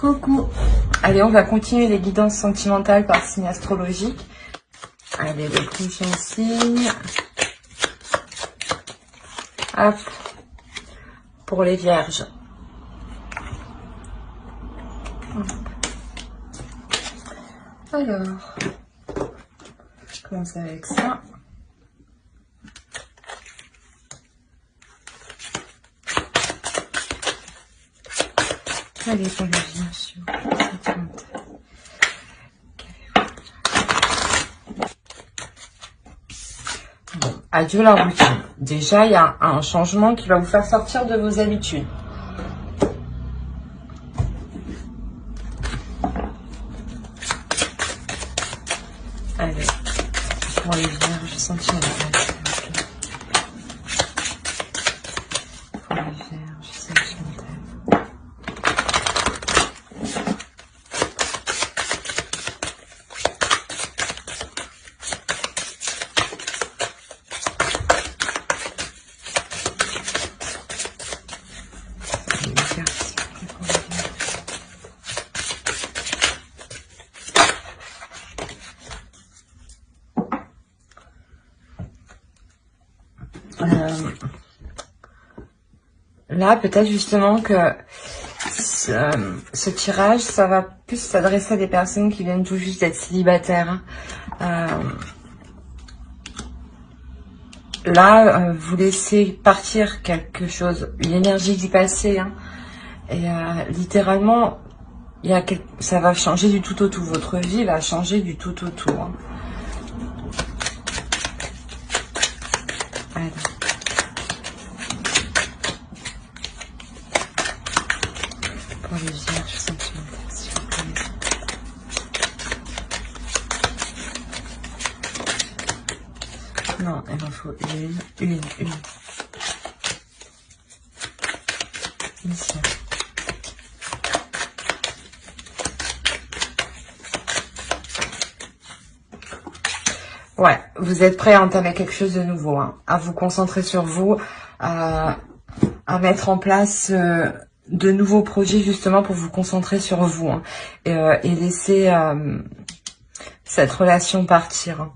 Coucou. Allez, on va continuer les guidances sentimentales par signe astrologique. Allez, le prochain signe. Hop. Pour les vierges. Hop. Alors, je commence avec ça. Allez, pour les vierges. Bon, adieu la routine. Déjà, il y a un changement qui va vous faire sortir de vos habitudes. Allez, pour les vierges sentimentales. Pour les vierges sentimentales. Là, peut-être justement que ce tirage, ça va plus s'adresser à des personnes qui viennent tout juste d'être célibataires. Là, vous laissez partir quelque chose, une énergie du passé. Et littéralement, ça va changer du tout au tout. Votre vie va changer du tout au tout. Allez. Pour les vierges sentimentales, s'il vous plaît. Non, il en faut une. Ici. Ouais, vous êtes prêt à entamer quelque chose de nouveau, à vous concentrer sur vous, à mettre en place de nouveaux projets justement pour vous concentrer sur vous et laisser cette relation partir.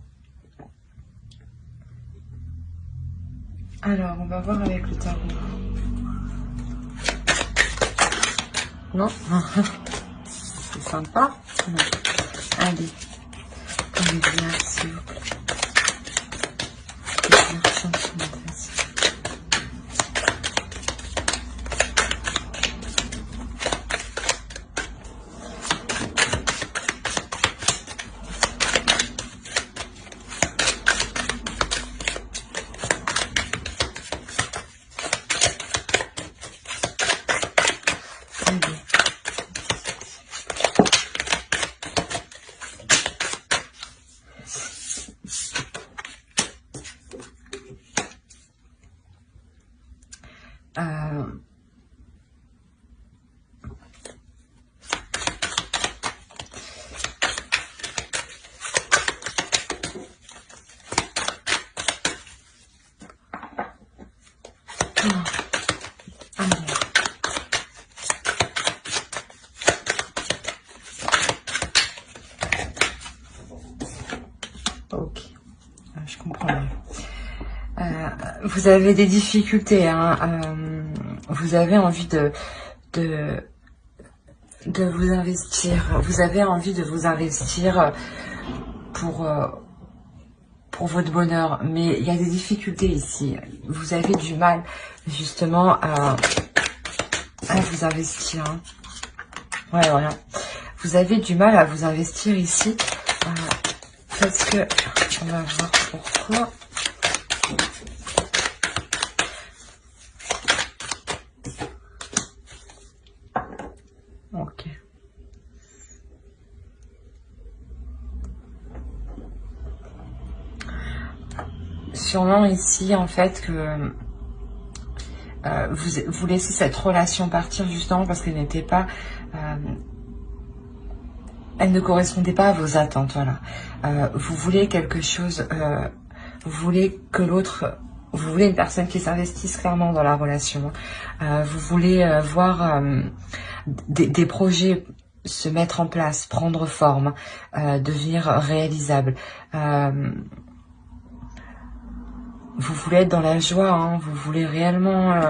Alors, on va voir avec le tarot. Non, c'est sympa. Non. Allez, pour les vierges, s'il vous plaît. Les vierges sentimentales. Ok, je comprends bien. Vous avez des difficultés, vous avez envie de vous investir. Vous avez envie de vous investir pour votre bonheur, mais il y a des difficultés ici. Vous avez du mal justement à vous investir. Ouais, voilà. Vous avez du mal à vous investir ici parce que on va voir pourquoi. Ok. Sûrement ici, en fait, que vous laissez cette relation partir justement parce qu'elle n'était pas... elle ne correspondait pas à vos attentes, voilà. Vous voulez quelque chose... vous voulez que l'autre vous voulez une personne qui s'investisse clairement dans la relation. Vous voulez voir des projets se mettre en place, prendre forme, devenir réalisables. Vous voulez être dans la joie, hein, vous voulez réellement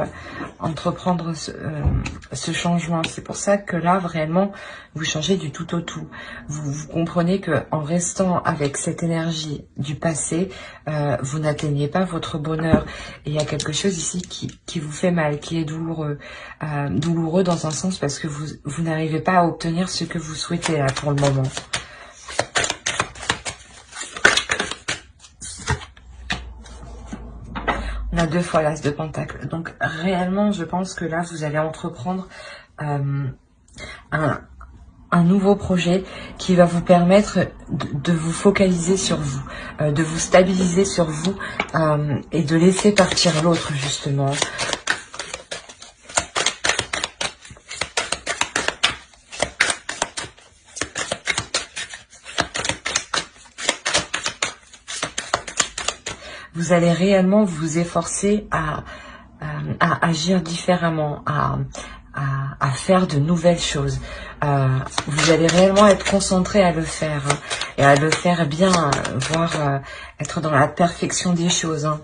entreprendre ce changement. C'est pour ça que là, réellement, vous changez du tout au tout. Vous comprenez que en restant avec cette énergie du passé, vous n'atteignez pas votre bonheur. Et il y a quelque chose ici qui vous fait mal, qui est douloureux. Douloureux dans un sens parce que vous n'arrivez pas à obtenir ce que vous souhaitez là pour le moment. On a 2 fois l'as de pentacle. Donc réellement, je pense que là, vous allez entreprendre un nouveau projet qui va vous permettre de vous focaliser sur vous, de vous stabiliser sur vous et de laisser partir l'autre, justement. Vous allez réellement vous efforcer à agir différemment, à faire de nouvelles choses. Vous allez réellement être concentré à le faire, hein, et à le faire bien, voire être dans la perfection des choses. Hein.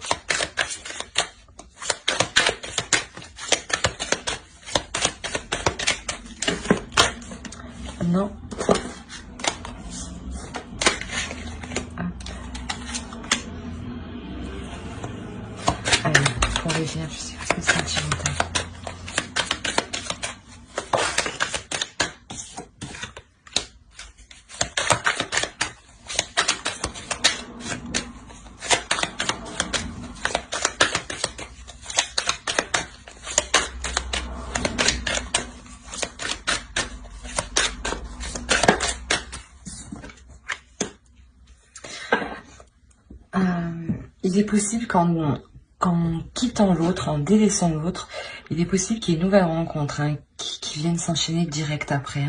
Non. Allez, pour les vierges, c'est sentimental. Il est possible qu'en quittant l'autre, en délaissant l'autre, il est possible qu'il y ait une nouvelle rencontre hein, qui vienne s'enchaîner direct après.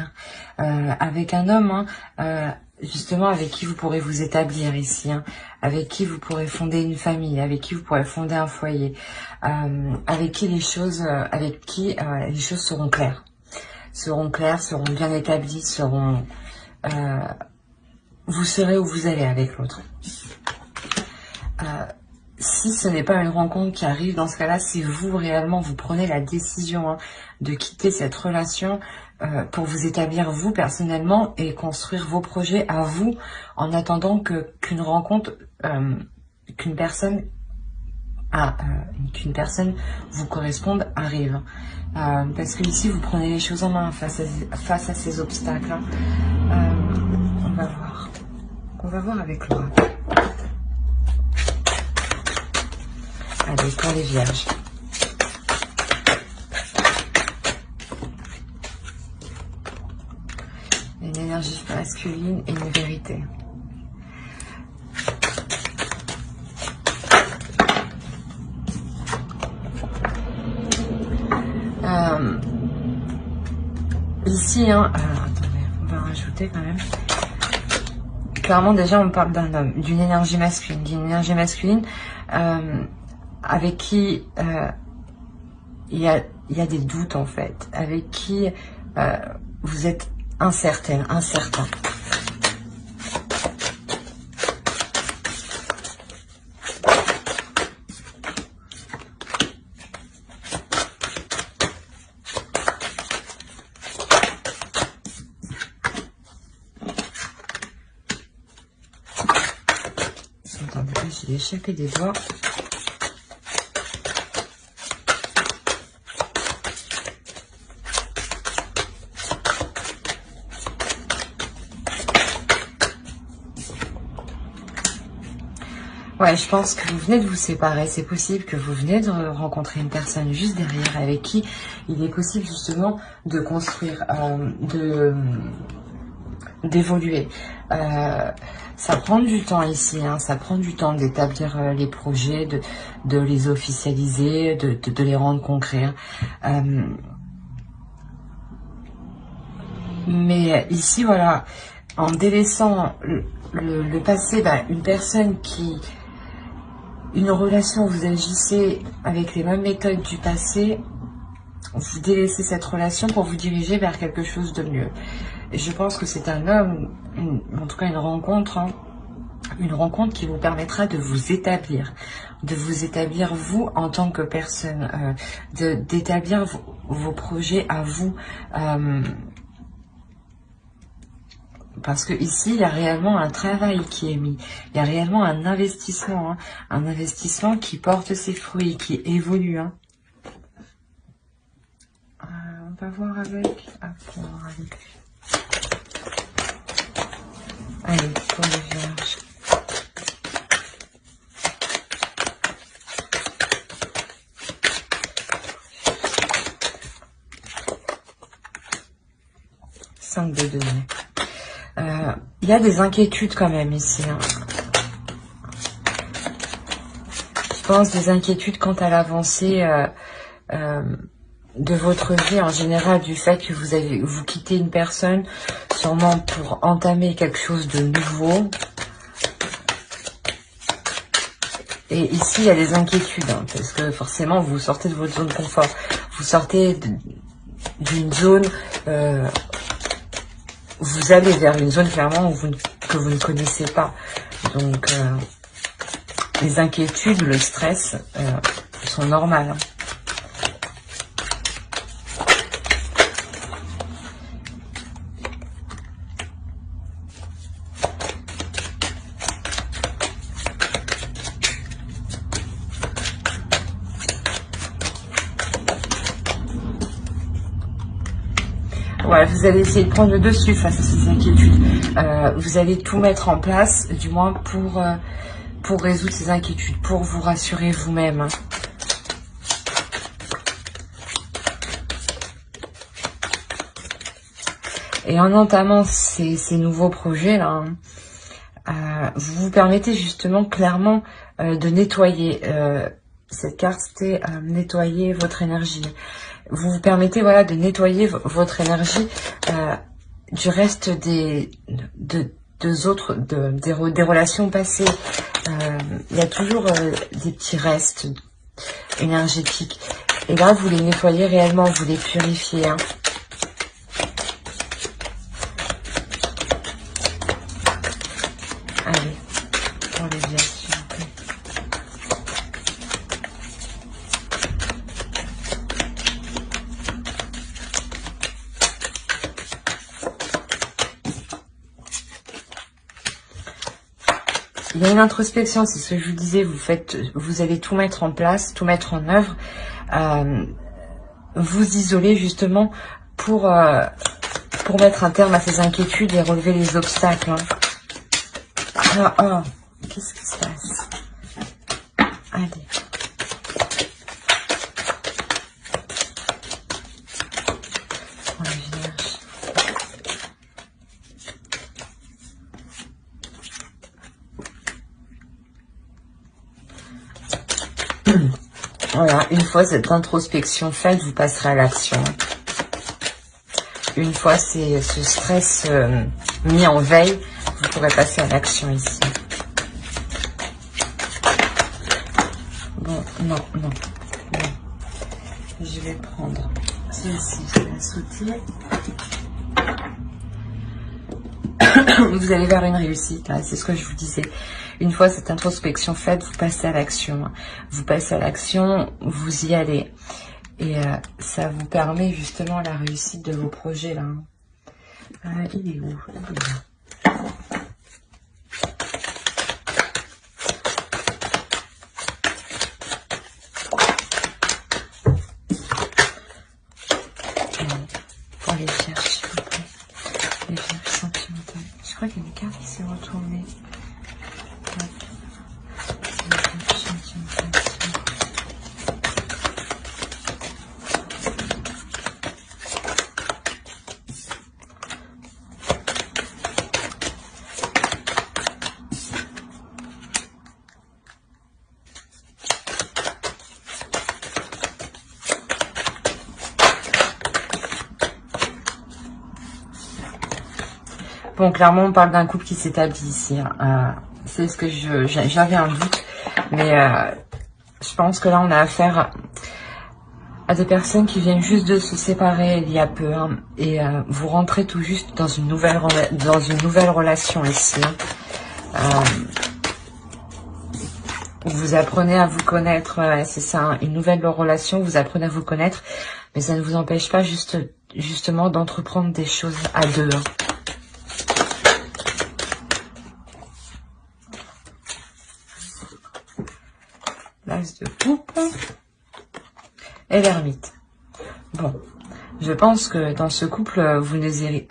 Hein, avec un homme, hein, justement, avec qui vous pourrez vous établir ici, hein, avec qui vous pourrez fonder une famille, avec qui vous pourrez fonder un foyer, avec qui les choses seront claires. Seront bien établies, vous saurez où vous allez avec l'autre. Si ce n'est pas une rencontre qui arrive, dans ce cas-là, si vous réellement vous prenez la décision hein, de quitter cette relation pour vous établir vous personnellement et construire vos projets à vous, en attendant qu'une rencontre, qu'une personne vous corresponde arrive. Parce que ici vous prenez les choses en main face à ces obstacles. Hein. On va voir avec l'oracle. Allez, pour les vierges. Une énergie masculine et une vérité. Ici, hein, attendez, on va rajouter quand même. Clairement, déjà, on parle d'un homme, d'une énergie masculine, avec qui il y a des doutes en fait, avec qui vous êtes incertain. Attendez, j'ai échappé des doigts. Ouais, je pense que vous venez de vous séparer. C'est possible que vous venez de rencontrer une personne juste derrière avec qui il est possible justement de construire, d'évoluer. Ça prend du temps ici, hein, ça prend du temps d'établir les projets, de les officialiser, de les rendre concrets. Hein. Mais ici, voilà, en délaissant le passé, une personne qui une relation où vous agissez avec les mêmes méthodes du passé, vous délaissez cette relation pour vous diriger vers quelque chose de mieux. Et je pense que c'est un homme, en tout cas une rencontre, hein, une rencontre qui vous permettra de vous établir vous en tant que personne, d'établir vos projets à vous. Parce que ici, il y a réellement un travail qui est mis. Il y a réellement un investissement. Hein, un investissement qui porte ses fruits, qui évolue. Hein. On va voir avec... Allez, pour les vierges. Cinq de denier. Il y a des inquiétudes quand même ici. Hein. Je pense des inquiétudes quant à l'avancée de votre vie en général, du fait que vous quittez une personne sûrement pour entamer quelque chose de nouveau. Et ici, il y a des inquiétudes, hein, parce que forcément, vous sortez de votre zone de confort. Vous sortez d'une zone... vous allez vers une zone clairement que vous ne connaissez pas. Donc, les inquiétudes, le stress sont normales. Hein. Ouais, vous allez essayer de prendre le dessus face à ces inquiétudes. Vous allez tout mettre en place, du moins pour résoudre ces inquiétudes, pour vous rassurer vous-même. Hein. Et en entamant ces nouveaux projets-là, hein, vous vous permettez justement clairement de nettoyer. Cette carte, c'était nettoyer votre énergie. Vous vous permettez, voilà, de nettoyer votre énergie du reste des relations passées. Il y a toujours des petits restes énergétiques. Et là, vous les nettoyez réellement, vous les purifiez. Hein. Allez, pour les vierges, s'il vous plaît. Il y a une introspection, c'est ce que je vous disais, vous allez tout mettre en place, tout mettre en œuvre, vous isoler justement pour mettre un terme à ces inquiétudes et relever les obstacles. Hein. Qu'est-ce qui se passe? Allez. Pour les vierges. Voilà, une fois cette introspection faite, vous passerez à l'action. Une fois ce stress mis en veille, vous pourrez passer à l'action ici. Bon, non. Je vais prendre celle-ci, je vais la sauter. Vous allez vers une réussite, hein, c'est ce que je vous disais. Une fois cette introspection faite, vous passez à l'action. Vous passez à l'action, vous y allez. Et ça vous permet justement la réussite de vos projets là. Il est où? Il est là. Pour les vierges, s'il vous plaît. Les vierges sentimentales. Je crois qu'il y a une carte qui s'est retournée. Bon, clairement, on parle d'un couple qui s'établit ici. Hein. C'est ce que j'avais un doute. Mais je pense que là, on a affaire à des personnes qui viennent juste de se séparer il y a peu. Hein, et vous rentrez tout juste dans une nouvelle relation ici. Hein. Vous apprenez à vous connaître, c'est ça, hein, une nouvelle relation, vous apprenez à vous connaître, mais ça ne vous empêche pas justement d'entreprendre des choses à deux. Hein. L'as de coupe et l'ermite. Bon, je pense que dans ce couple, vous n'hésitez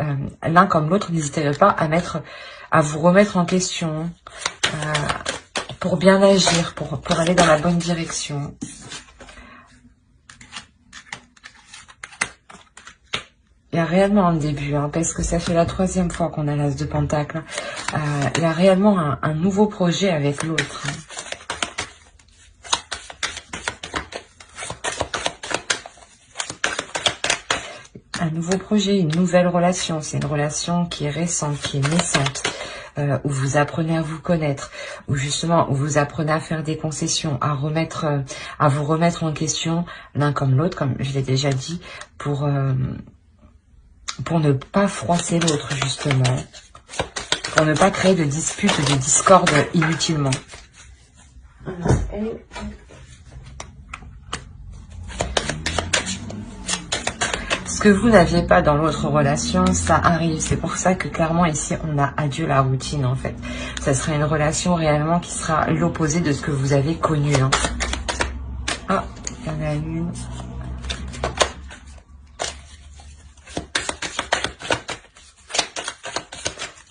l'un comme l'autre, n'hésitez pas à vous remettre en question. Pour bien agir, pour aller dans la bonne direction. Il y a réellement un début, hein, parce que ça fait la 3e fois qu'on a l'as de pentacle. Il y a réellement un nouveau projet avec l'autre. Hein. Un nouveau projet, une nouvelle relation. C'est une relation qui est récente, qui est naissante. Où vous apprenez à vous connaître, où justement où vous apprenez à faire des concessions, à vous remettre en question l'un comme l'autre, comme je l'ai déjà dit, pour ne pas froisser l'autre justement, pour ne pas créer de disputes, de discordes inutilement. Ce que vous n'aviez pas dans l'autre relation, ça arrive. C'est pour ça que clairement ici, on a adieu la routine en fait. Ça sera une relation réellement qui sera l'opposé de ce que vous avez connu. Hein. Ah, il y en a une.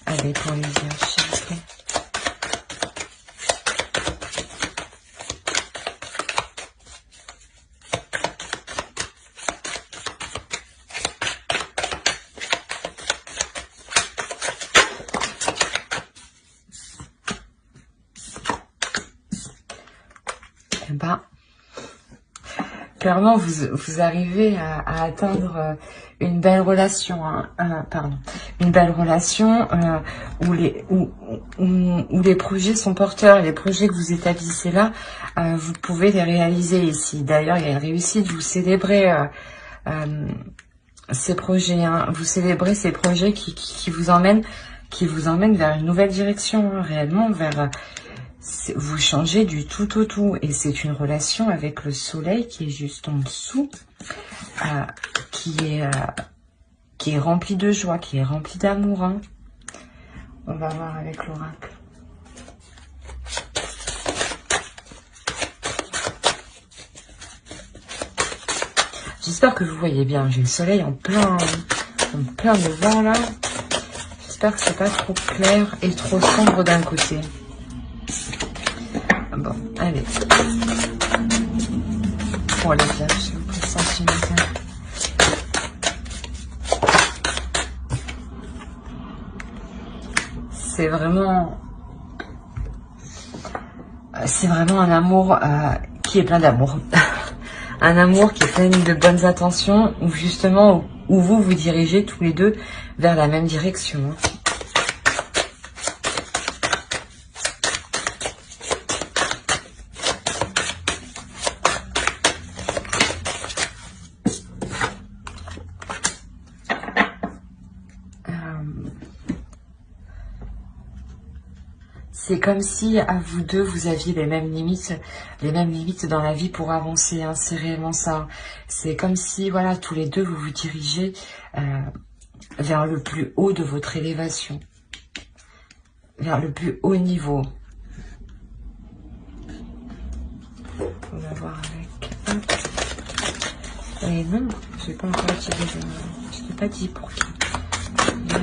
Allez, pour les vierges, s'il vous plaît. Clairement, vous arrivez à atteindre une belle relation, hein, une belle relation où les projets sont porteurs, les projets que vous établissez là, vous pouvez les réaliser ici. D'ailleurs, il y a une réussite, vous célébrez ces projets, hein, vous célébrez ces projets qui vous emmènent vers une nouvelle direction, hein, réellement vers vous changez du tout au tout. Et c'est une relation avec le soleil qui est juste en dessous, qui est remplie de joie, qui est remplie d'amour. Hein. On va voir avec l'oracle. J'espère que vous voyez bien. J'ai le soleil en plein devant là. J'espère que c'est pas trop clair et trop sombre d'un côté. Bon, allez. Pour les vierges, s'il vous plaît, sentimental. C'est vraiment un amour qui est plein d'amour. Un amour qui est plein de bonnes intentions, où justement, où vous dirigez tous les deux vers la même direction. C'est comme si à vous deux, vous aviez les mêmes limites dans la vie pour avancer. Hein, c'est réellement ça. C'est comme si, voilà, tous les deux, vous vous dirigez vers le plus haut de votre élévation, vers le plus haut niveau. On va voir avec. Et non, je n'ai pas encore tiré. Je t'ai pas dit pour qui. Là,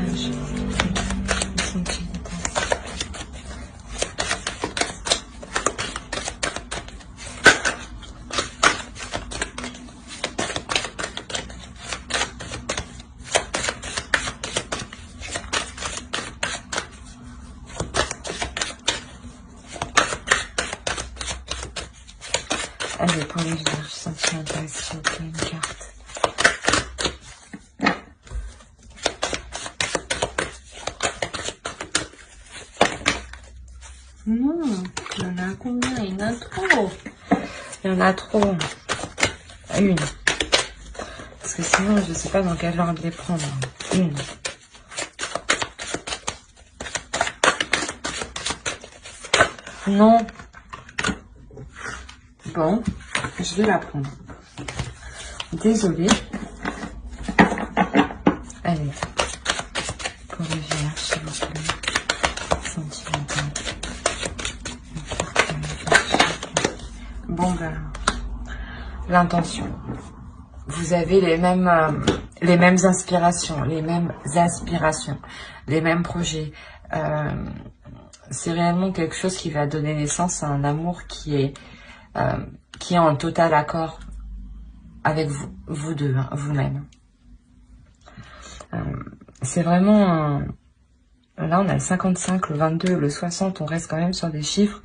allez, pour les vierges sentimentales, s'il vous plaît, une carte. Non, Il y en a combien? Il y en a trop. Il y en a trop. Une. Parce que sinon, je ne sais pas dans quel ordre les prendre. Une. Non. Bon, je vais la prendre. Désolée. Allez. Pour le vierge, s'il vous plaît. Sentimental. Bon, ben. L'intention. Vous avez les mêmes inspirations, les mêmes aspirations, les mêmes projets. C'est réellement quelque chose qui va donner naissance à un amour qui est en total accord avec vous deux, hein, vous-même. C'est vraiment là on a le 55, le 22, le 60, on reste quand même sur des chiffres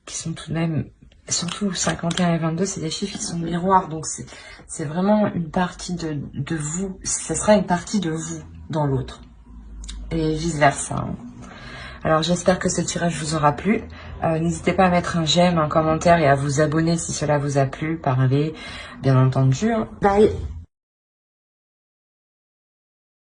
qui sont tout de même, surtout 51 et 22, c'est des chiffres qui sont miroirs, donc c'est vraiment une partie de vous, ça sera une partie de vous dans l'autre, et vice versa. Hein. Alors j'espère que ce tirage vous aura plu. N'hésitez pas à mettre un j'aime, un commentaire et à vous abonner si cela vous a plu. Parlez, bien entendu. Hein. Bye.